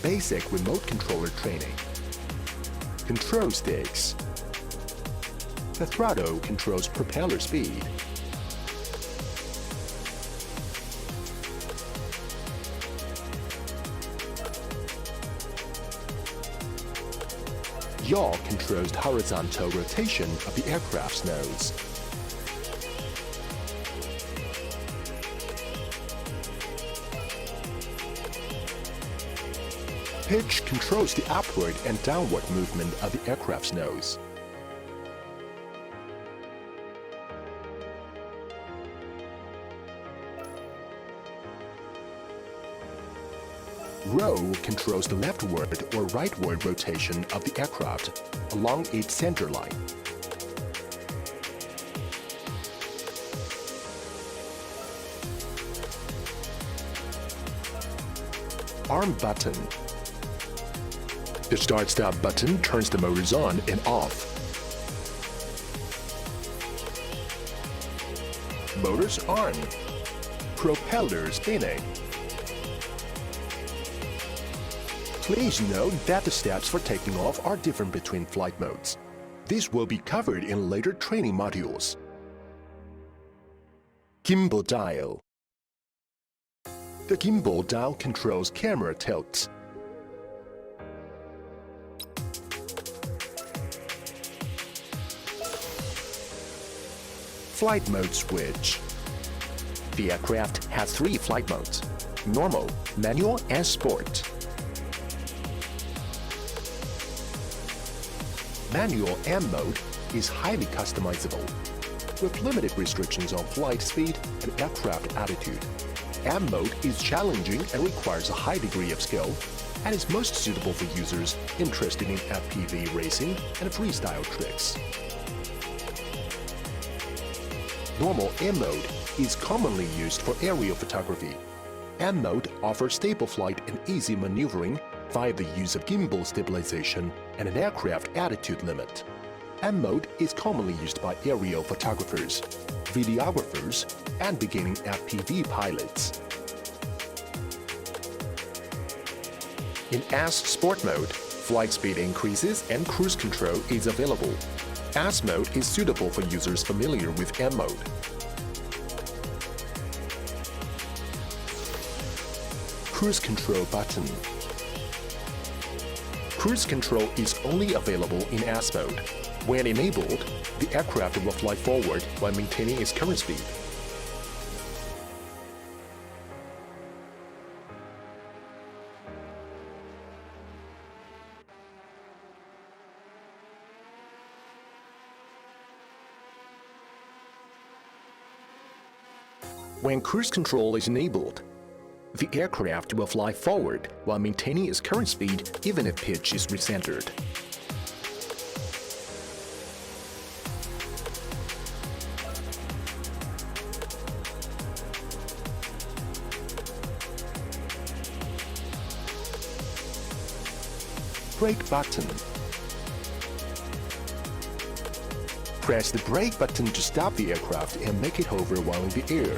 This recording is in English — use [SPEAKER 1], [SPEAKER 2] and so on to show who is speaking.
[SPEAKER 1] Basic remote controller training. Control sticks. The throttle controls propeller speed. Yaw controls the horizontal rotation of the aircraft's nose. Pitch controls the upward and downward movement of the aircraft's nose. Roll controls the leftward or rightward rotation of the aircraft along its center line. Arm button. The start-stop button turns the motors on and off. Motors on. Propeller spinning. Please note that the steps for taking off are different between flight modes. This will be covered in later training modules. Gimbal dial. The gimbal dial controls camera tilts. Flight mode switch. The aircraft has 3 flight modes: normal, manual, and sport. Manual M mode is highly customizable, with limited restrictions on flight speed and aircraft altitude. M mode is challenging and requires a high degree of skill, and is most suitable for users interested in FPV racing and freestyle tricks. Normal M mode is commonly used for aerial photography. M mode offers stable flight and easy maneuvering via the use of gimbal stabilization and an aircraft attitude limit. M mode is commonly used by aerial photographers, videographers, and beginning FPV pilots. In S Sport mode, flight speed increases and cruise control is available. S mode is suitable for users familiar with M mode. Cruise control button. Cruise control is only available in S mode. When enabled, the aircraft will fly forward while maintaining its current speed. When cruise control is enabled, the aircraft will fly forward while maintaining its current speed even if pitch is recentered. Brake button. Press the brake button to stop the aircraft and make it hover while in the air.